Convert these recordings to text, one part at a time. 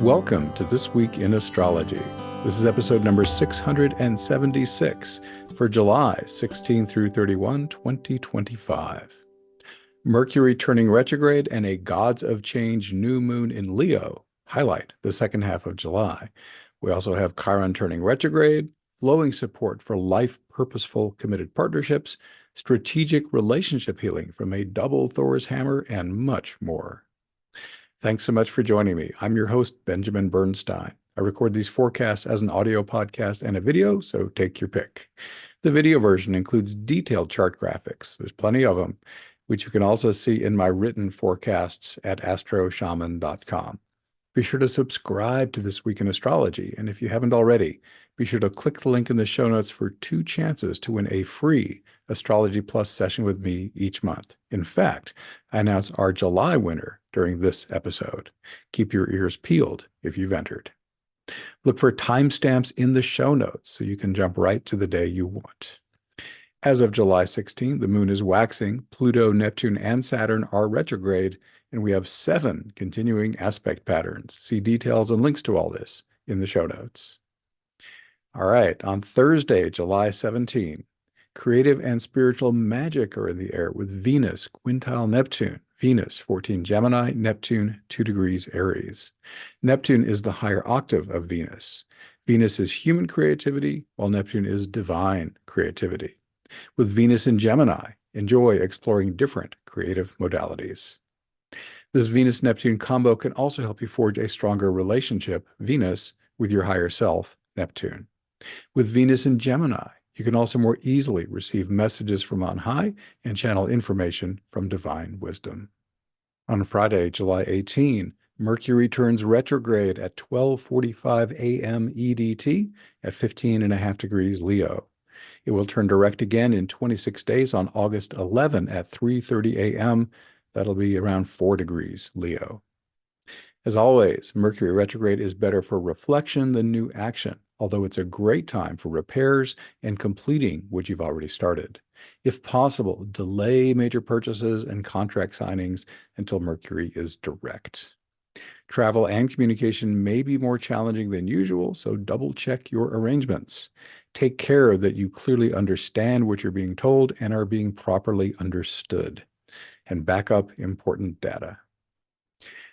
Welcome to This Week in Astrology. This is episode number 676 for July 16 through 31, 2025. Mercury turning retrograde and a Gods of Change new moon in Leo highlight the second half of July. We also have Chiron turning retrograde, flowing support for life-purposeful committed partnerships, strategic relationship healing from a double Thor's hammer, and much more. Thanks so much for joining me. I'm your host, Benjamin Bernstein. I record these forecasts as an audio podcast and a video, so take your pick. The video version includes detailed chart graphics. There's plenty of them, which you can also see in my written forecasts at astroshaman.com. Be sure to subscribe to This Week in Astrology, and if you haven't already, be sure to click the link in the show notes for 2 chances to win a free Astrology Plus session with me each month. In fact, I announce our July winner during this episode. Keep your ears peeled if you've entered. Look for timestamps in the show notes so you can jump right to the day you want. As of July 16, the moon is waxing, Pluto, Neptune, and Saturn are retrograde, and we have 7 continuing aspect patterns. See details and links to all this in the show notes. All right, on Thursday, July 17, creative and spiritual magic are in the air with Venus, quintile Neptune. Venus, 14 Gemini, Neptune, 2 degrees Aries. Neptune is the higher octave of Venus. Venus is human creativity, while Neptune is divine creativity. With Venus in Gemini, enjoy exploring different creative modalities. This Venus-Neptune combo can also help you forge a stronger relationship, Venus, with your higher self, Neptune. With Venus in Gemini, you can also more easily receive messages from on high and channel information from divine wisdom. On Friday, July 18, Mercury turns retrograde at 12:45 a.m. EDT at 15.5 degrees Leo. It will turn direct again in 26 days on August 11 at 3:30 a.m. That'll be around 4 degrees Leo. As always, Mercury retrograde is better for reflection than new action, although it's a great time for repairs and completing what you've already started. If possible, delay major purchases and contract signings until Mercury is direct. Travel and communication may be more challenging than usual, so double-check your arrangements. Take care that you clearly understand what you're being told and are being properly understood. And back up important data.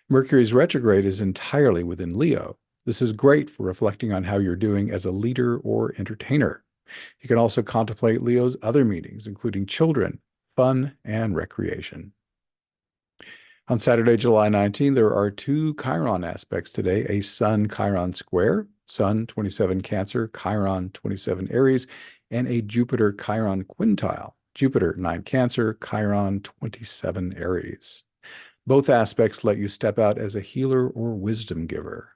Mercury's retrograde is entirely within Leo. This is great for reflecting on how you're doing as a leader or entertainer. You can also contemplate Leo's other meanings, including children, fun, and recreation. On Saturday, July 19, there are 2 Chiron aspects today, a Sun-Chiron square, Sun 27 Cancer, Chiron 27 Aries, and a Jupiter-Chiron quintile, Jupiter 9 Cancer, Chiron 27 Aries. Both aspects let you step out as a healer or wisdom giver.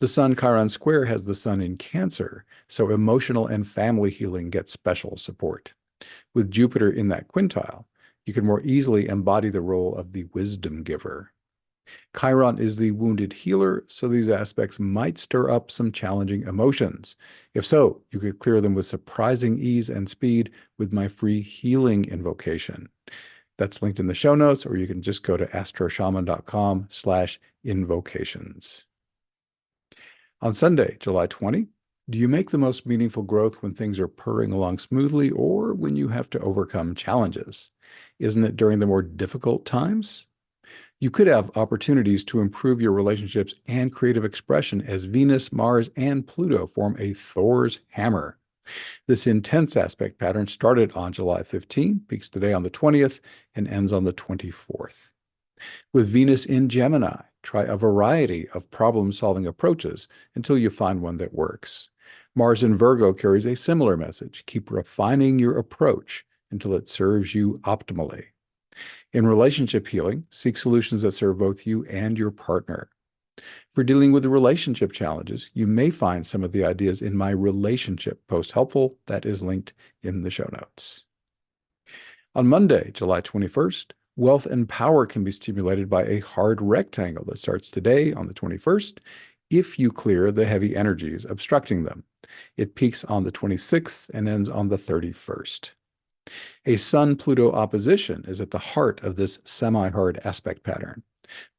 The Sun-Chiron square has the Sun in Cancer, so emotional and family healing gets special support. With Jupiter in that quintile, you can more easily embody the role of the wisdom giver. Chiron is the wounded healer, so these aspects might stir up some challenging emotions. If so, you could clear them with surprising ease and speed with my free healing invocation. That's linked in the show notes, or you can just go to astroshaman.com/invocations. On Sunday, July 20, do you make the most meaningful growth when things are purring along smoothly or when you have to overcome challenges? Isn't it during the more difficult times? You could have opportunities to improve your relationships and creative expression as Venus, Mars, and Pluto form a Thor's hammer. This intense aspect pattern started on July 15, peaks today on the 20th, and ends on the 24th. With Venus in Gemini, try a variety of problem-solving approaches until you find one that works. Mars in Virgo carries a similar message. Keep refining your approach until it serves you optimally. In relationship healing, seek solutions that serve both you and your partner. For dealing with relationship challenges, you may find some of the ideas in my relationship post helpful. That is linked in the show notes. On Monday, July 21st, wealth and power can be stimulated by a hard rectangle that starts today on the 21st if you clear the heavy energies obstructing them. It peaks on the 26th and ends on the 31st. A Sun-Pluto opposition is at the heart of this semi-hard aspect pattern.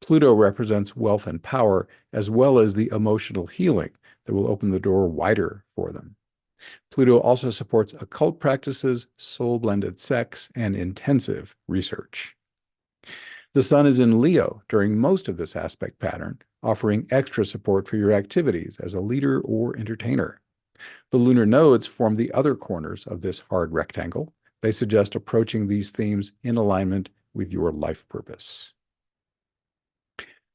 Pluto represents wealth and power, as well as the emotional healing that will open the door wider for them. Pluto also supports occult practices, soul-blended sex, and intensive research. The Sun is in Leo during most of this aspect pattern, offering extra support for your activities as a leader or entertainer. The lunar nodes form the other corners of this hard rectangle. They suggest approaching these themes in alignment with your life purpose.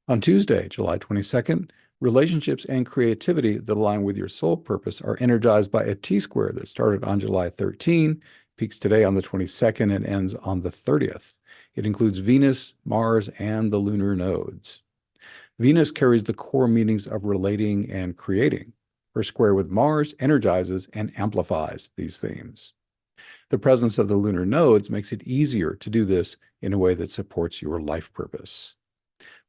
On Tuesday, July 22nd, relationships and creativity that align with your soul purpose are energized by a T-square that started on July 13, peaks today on the 22nd, and ends on the 30th. It includes Venus, Mars, and the lunar nodes. Venus carries the core meanings of relating and creating. Her square with Mars energizes and amplifies these themes. The presence of the lunar nodes makes it easier to do this in a way that supports your life purpose.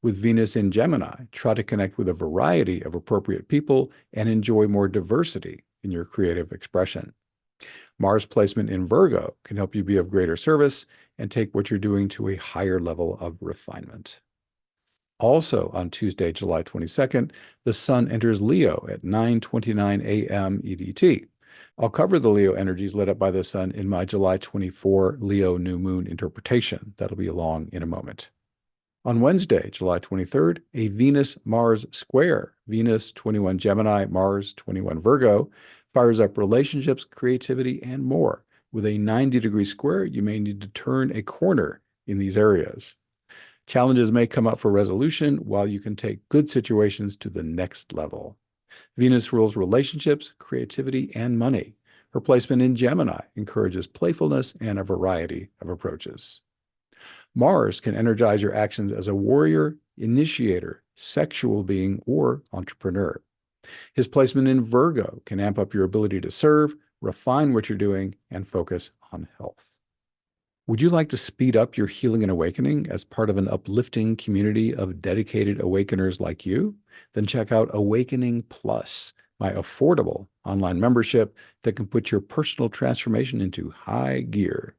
With Venus in Gemini, try to connect with a variety of appropriate people and enjoy more diversity in your creative expression. Mars placement in Virgo can help you be of greater service and take what you're doing to a higher level of refinement. Also on Tuesday, July 22nd, the Sun enters Leo at 9:29 a.m. EDT. I'll cover the Leo energies lit up by the Sun in my July 24 Leo new moon interpretation. That'll be along in a moment. On Wednesday, July 23rd, a Venus-Mars square, Venus 21 Gemini, Mars 21 Virgo, fires up relationships, creativity, and more. With a 90-degree square, you may need to turn a corner in these areas. Challenges may come up for resolution, while you can take good situations to the next level. Venus rules relationships, creativity, and money. Her placement in Gemini encourages playfulness and a variety of approaches. Mars can energize your actions as a warrior, initiator, sexual being, or entrepreneur. His placement in Virgo can amp up your ability to serve, refine what you're doing, and focus on health. Would you like to speed up your healing and awakening as part of an uplifting community of dedicated awakeners like you? Then check out Awakening Plus, my affordable online membership that can put your personal transformation into high gear.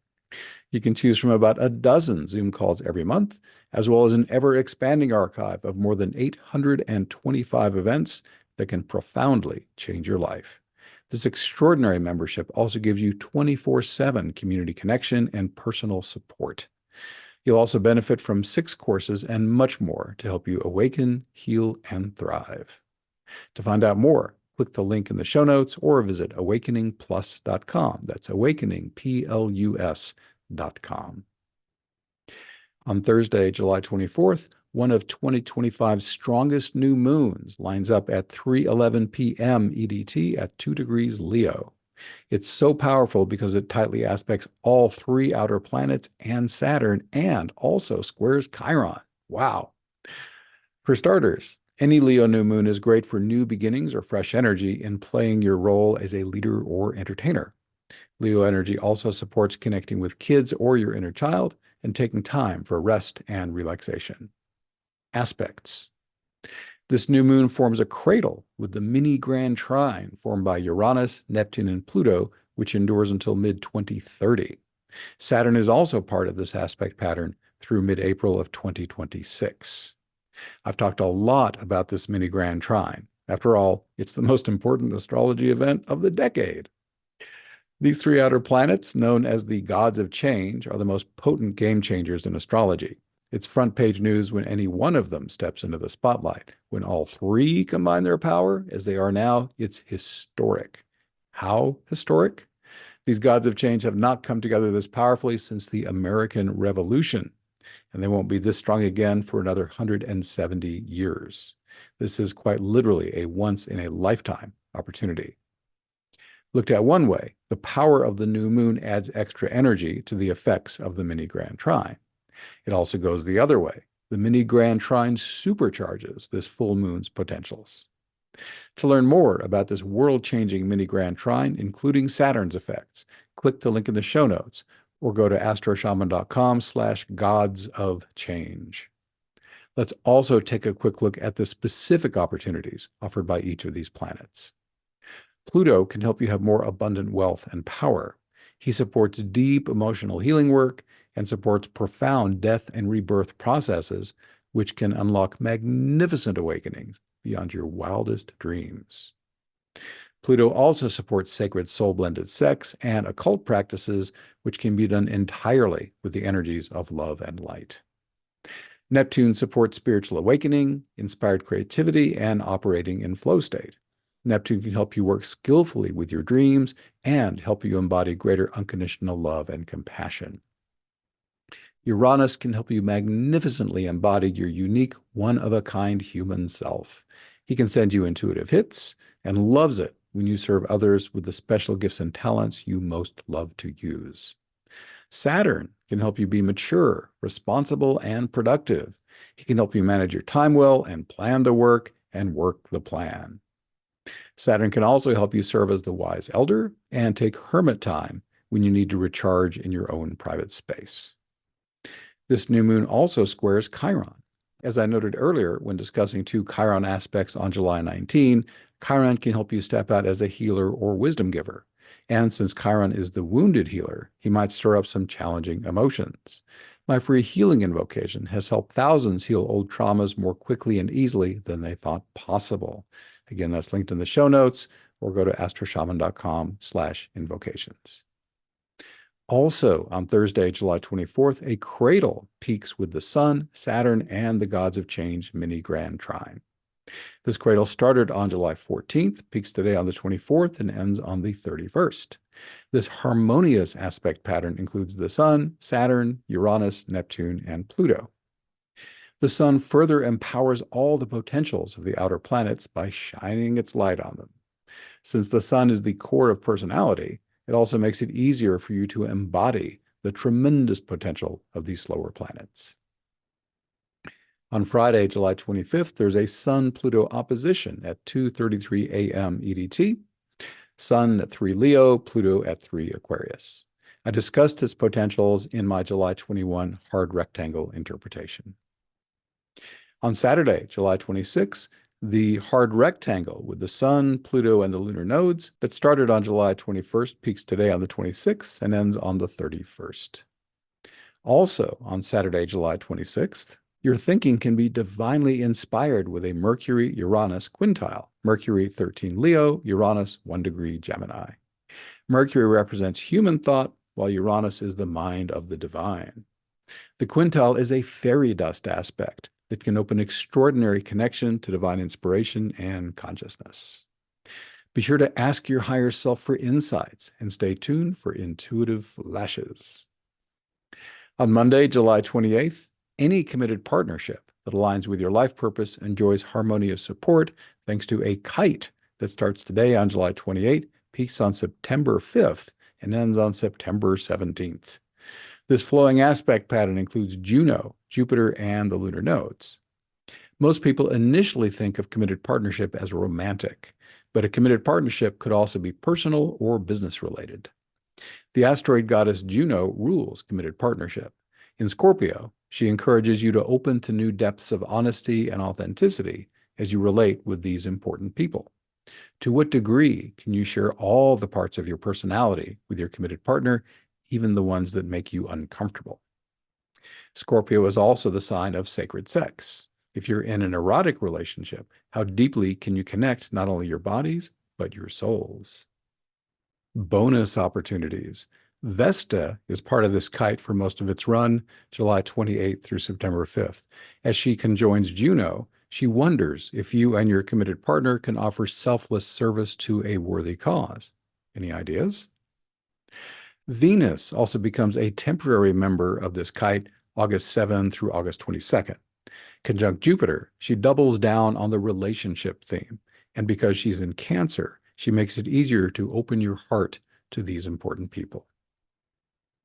You can choose from about a dozen Zoom calls every month, as well as an ever-expanding archive of more than 825 events that can profoundly change your life. This extraordinary membership also gives you 24/7 community connection and personal support. You'll also benefit from 6 courses and much more to help you awaken, heal, and thrive. To find out more, click the link in the show notes or visit awakeningplus.com. That's awakeningplus.com. On Thursday, July 24th, one of 2025's strongest new moons lines up at 3:11 p.m. EDT at 2 degrees Leo. It's so powerful because it tightly aspects all 3 outer planets and Saturn, and also squares Chiron. Wow. For starters, any Leo new moon is great for new beginnings or fresh energy in playing your role as a leader or entertainer. Leo energy also supports connecting with kids or your inner child and taking time for rest and relaxation. Aspects. This new moon forms a cradle with the mini grand trine formed by Uranus, Neptune, and Pluto, which endures until mid-2030. Saturn is also part of this aspect pattern through mid-April of 2026. I've talked a lot about this mini grand trine. After all, it's the most important astrology event of the decade. These 3 outer planets, known as the gods of change, are the most potent game changers in astrology. It's front page news when any one of them steps into the spotlight. When all 3 combine their power, as they are now, it's historic. How historic? These gods of change have not come together this powerfully since the American Revolution, and they won't be this strong again for another 170 years. This is quite literally a once-in-a-lifetime opportunity. Looked at one way, the power of the new moon adds extra energy to the effects of the mini grand trine. It also goes the other way. The mini grand trine supercharges this full moon's potentials. To learn more about this world-changing mini grand trine, including Saturn's effects, click the link in the show notes or go to astroshaman.com/gods-of-change. Let's also take a quick look at the specific opportunities offered by each of these planets. Pluto can help you have more abundant wealth and power. He supports deep emotional healing work and supports profound death and rebirth processes which can unlock magnificent awakenings beyond your wildest dreams. Pluto also supports sacred soul-blended sex and occult practices, which can be done entirely with the energies of love and light. Neptune supports spiritual awakening, inspired creativity, and operating in flow state. Neptune can help you work skillfully with your dreams and help you embody greater unconditional love and compassion. Uranus can help you magnificently embody your unique, one-of-a-kind human self. He can send you intuitive hits and loves it when you serve others with the special gifts and talents you most love to use. Saturn can help you be mature, responsible, and productive. He can help you manage your time well and plan the work and work the plan. Saturn can also help you serve as the wise elder and take hermit time when you need to recharge in your own private space. This new moon also squares Chiron. As I noted earlier when discussing two Chiron aspects on July 19, Chiron can help you step out as a healer or wisdom giver. And since Chiron is the wounded healer, he might stir up some challenging emotions. My free healing invocation has helped thousands heal old traumas more quickly and easily than they thought possible. Again, that's linked in the show notes, or go to astroshaman.com/invocations. Also, on Thursday, July 24th, a cradle peaks with the Sun, Saturn, and the Gods of Change mini grand trine. This cradle started on July 14th, peaks today on the 24th, and ends on the 31st. This harmonious aspect pattern includes the Sun, Saturn, Uranus, Neptune, and Pluto. The Sun further empowers all the potentials of the outer planets by shining its light on them. Since the Sun is the core of personality, it also makes it easier for you to embody the tremendous potential of these slower planets. On Friday, July 25th, there's a Sun-Pluto opposition at 2:33 a.m. EDT. Sun at 3 Leo, Pluto at 3 Aquarius. I discussed its potentials in my July 21 hard rectangle interpretation. On Saturday, July 26th, the hard rectangle with the Sun, Pluto, and the lunar nodes that started on July 21st peaks today on the 26th and ends on the 31st. Also, on Saturday, July 26th, your thinking can be divinely inspired with a Mercury-Uranus quintile. Mercury 13 Leo, Uranus 1 degree Gemini. Mercury represents human thought, while Uranus is the mind of the divine. The quintile is a fairy dust aspect that can open extraordinary connection to divine inspiration and consciousness. Be sure to ask your higher self for insights and stay tuned for intuitive flashes. On Monday, July 28th, any committed partnership that aligns with your life purpose enjoys harmonious support thanks to a kite that starts today on July 28th, peaks on September 5th, and ends on September 17th. This flowing aspect pattern includes Juno, Jupiter, and the lunar nodes. Most people initially think of committed partnership as romantic, but a committed partnership could also be personal or business related. The asteroid goddess Juno rules committed partnership. In Scorpio, she encourages you to open to new depths of honesty and authenticity as you relate with these important people. To what degree can you share all the parts of your personality with your committed partner, even the ones that make you uncomfortable? Scorpio is also the sign of sacred sex. If you're in an erotic relationship, how deeply can you connect not only your bodies, but your souls? Bonus opportunities. Vesta is part of this kite for most of its run, July 28th through September 5th. As she conjoins Juno, she wonders if you and your committed partner can offer selfless service to a worthy cause. Any ideas? Venus also becomes a temporary member of this kite August 7 through August 22nd. Conjunct Jupiter, she doubles down on the relationship theme. And because she's in Cancer, she makes it easier to open your heart to these important people.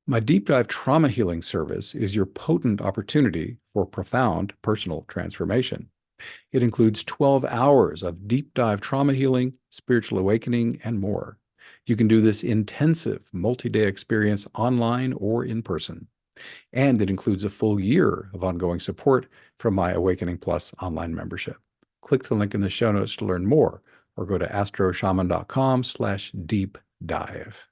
My Deep Dive Trauma Healing service is your potent opportunity for profound personal transformation. It includes 12 hours of deep dive trauma healing, spiritual awakening, and more. You can do this intensive multi-day experience online or in person. And it includes a full year of ongoing support from my Awakening Plus online membership. Click the link in the show notes to learn more, or go to astroshaman.com/deep dive.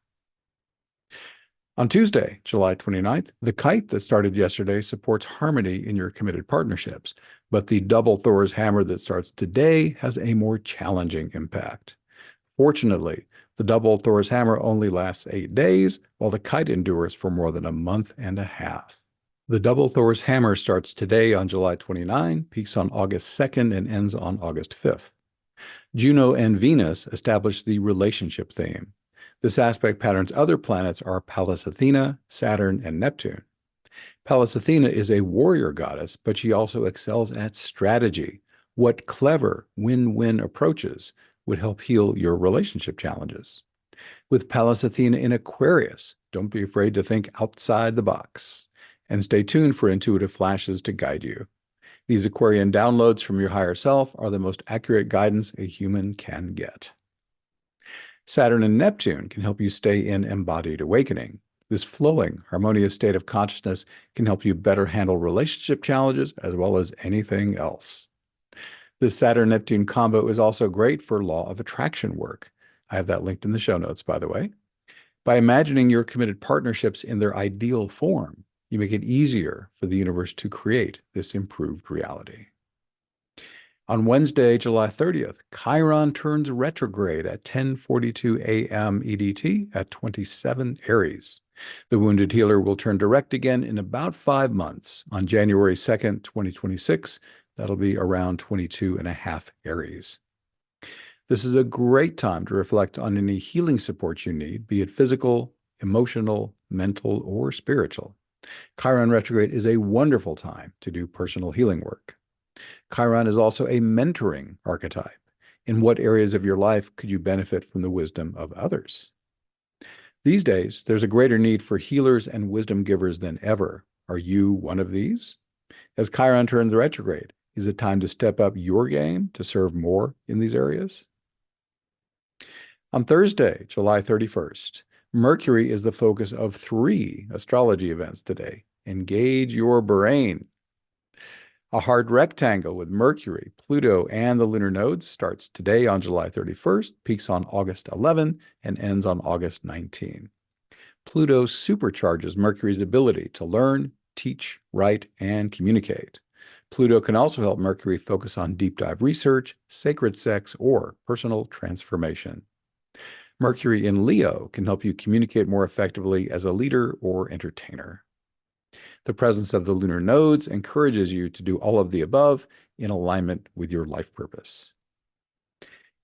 On Tuesday, July 29th, the kite that started yesterday supports harmony in your committed partnerships, but the double Thor's hammer that starts today has a more challenging impact. Fortunately, the double Thor's hammer only lasts 8 days, while the kite endures for more than a month and a half. The double Thor's hammer starts today on July 29, peaks on August 2nd, and ends on August 5th. Juno and Venus establish the relationship theme. This aspect pattern's other planets are Pallas Athena, Saturn, and Neptune. Pallas Athena is a warrior goddess, but she also excels at strategy. What clever win-win approaches would help heal your relationship challenges? With Pallas Athena in Aquarius, don't be afraid to think outside the box. And stay tuned for intuitive flashes to guide you. These Aquarian downloads from your higher self are the most accurate guidance a human can get. Saturn and Neptune can help you stay in embodied awakening. This flowing, harmonious state of consciousness can help you better handle relationship challenges as well as anything else. This Saturn-Neptune combo is also great for law of attraction work. I have that linked in the show notes, by the way. By imagining your committed partnerships in their ideal form, you make it easier for the universe to create this improved reality. On Wednesday, July 30th, Chiron turns retrograde at 10:42 a.m. EDT at 27 Aries. The wounded healer will turn direct again in about 5 months on January 2nd, 2026. That'll be around 22.5 Aries. This is a great time to reflect on any healing support you need, be it physical, emotional, mental, or spiritual. Chiron retrograde is a wonderful time to do personal healing work. Chiron is also a mentoring archetype. In what areas of your life could you benefit from the wisdom of others? These days, there's a greater need for healers and wisdom givers than ever. Are you one of these? As Chiron turns retrograde, is it time to step up your game to serve more in these areas? On Thursday, July 31st, Mercury is the focus of 3 astrology events today. Engage your brain. A hard rectangle with Mercury, Pluto, and the lunar nodes starts today on July 31st, peaks on August 11, and ends on August 19. Pluto supercharges Mercury's ability to learn, teach, write, and communicate. Pluto can also help Mercury focus on deep dive research, sacred sex, or personal transformation. Mercury in Leo can help you communicate more effectively as a leader or entertainer. The presence of the lunar nodes encourages you to do all of the above in alignment with your life purpose.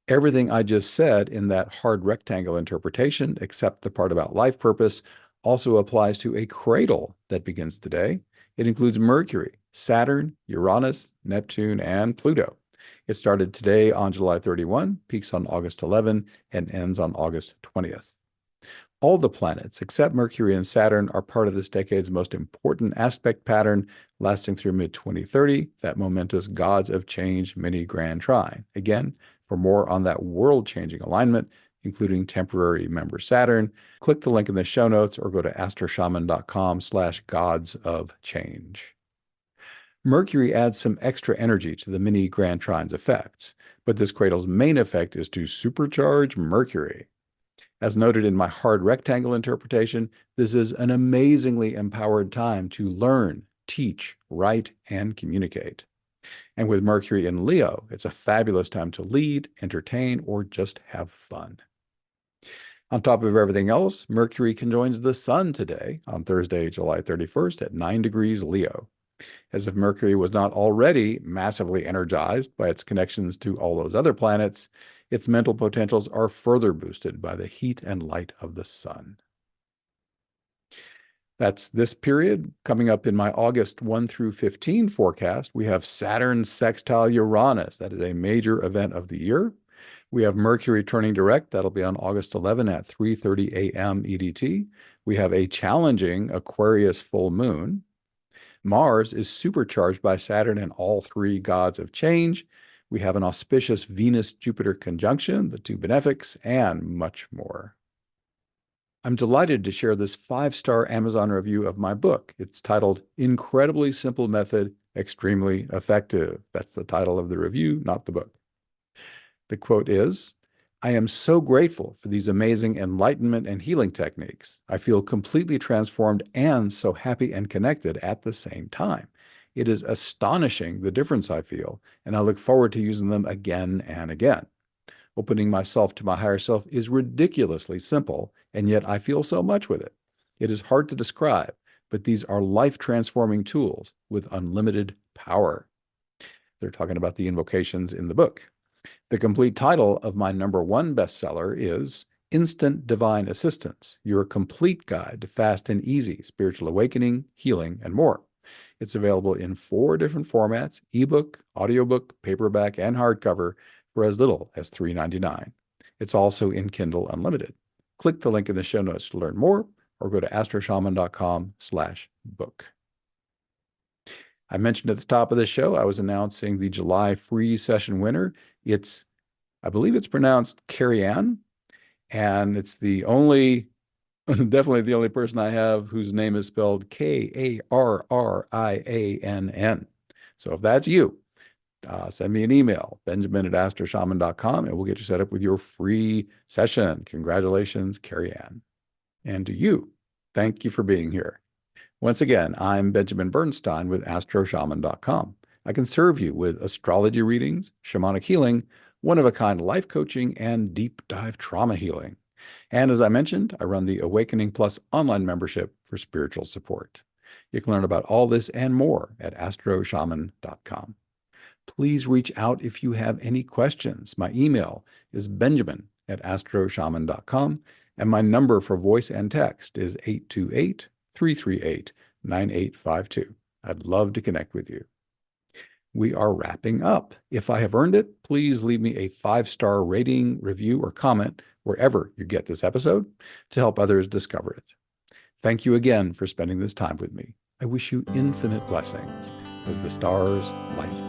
Everything I just said in that hard rectangle interpretation, except the part about life purpose, also applies to a cradle that begins today. It includes Mercury, Saturn, Uranus, Neptune, and Pluto. It started today on July 31, peaks on August 11, and ends on August 20th. All the planets, except Mercury and Saturn, are part of this decade's most important aspect pattern, lasting through mid-2030, that momentous Gods of Change mini-grand trine. Again, for more on that world-changing alignment, including temporary member Saturn, click the link in the show notes or go to astroshaman.com/gods of change. Mercury adds some extra energy to the mini-grand trine's effects, but this cradle's main effect is to supercharge Mercury. As noted in my hard rectangle interpretation, this is an amazingly empowered time to learn, teach, write, and communicate. And with Mercury in Leo, it's a fabulous time to lead, entertain, or just have fun. On top of everything else, Mercury conjoins the Sun today on Thursday, July 31st at 9 degrees Leo. As if Mercury was not already massively energized by its connections to all those other planets, its mental potentials are further boosted by the heat and light of the Sun. That's this period. Coming up in my August 1 through 15 forecast, we have Saturn sextile Uranus. That is a major event of the year. We have Mercury turning direct. That'll be on August 11 at 3:30 a.m. EDT. We have a challenging Aquarius full moon. Mars is supercharged by Saturn and all 3 gods of change. We have an auspicious Venus-Jupiter conjunction, the 2 benefics, and much more. I'm delighted to share this 5-star Amazon review of my book. It's titled Incredibly Simple Method, Extremely Effective. That's the title of the review, not the book. The quote is, I am so grateful for these amazing enlightenment and healing techniques. I feel completely transformed and so happy and connected at the same time. It is astonishing the difference I feel, and I look forward to using them again and again. Opening myself to my higher self is ridiculously simple, and yet I feel so much with it. It is hard to describe, but these are life-transforming tools with unlimited power. They're talking about the invocations in the book. The complete title of my #1 bestseller is Instant Divine Assistance, Your Complete Guide to Fast and Easy Spiritual Awakening, Healing, and More. It's available in 4 different formats: ebook, audiobook, paperback, and hardcover for as little as $3.99. It's also in Kindle Unlimited. Click the link in the show notes to learn more, or go to astroshaman.com/book. I mentioned at the top of the show, I was announcing the July free session winner. I believe it's pronounced Carrie Ann, and it's the only, definitely the only person I have whose name is spelled Karriann. So if that's you, send me an email, benjamin@astroshaman.com, and we'll get you set up with your free session. Congratulations, Carrie Ann. And to you, thank you for being here. Once again, I'm Benjamin Bernstein with astroshaman.com. I can serve you with astrology readings, shamanic healing, one-of-a-kind life coaching, and deep dive trauma healing. And as I mentioned, I run the Awakening Plus online membership for spiritual support. You can learn about all this and more at astroshaman.com. Please reach out if you have any questions. My email is benjamin@astroshaman.com, and my number for voice and text is 828-338-9852. I'd love to connect with you. We are wrapping up. If I have earned it, please leave me a 5-star rating, review, or comment wherever you get this episode to help others discover it. Thank you again for spending this time with me. I wish you infinite blessings as the stars light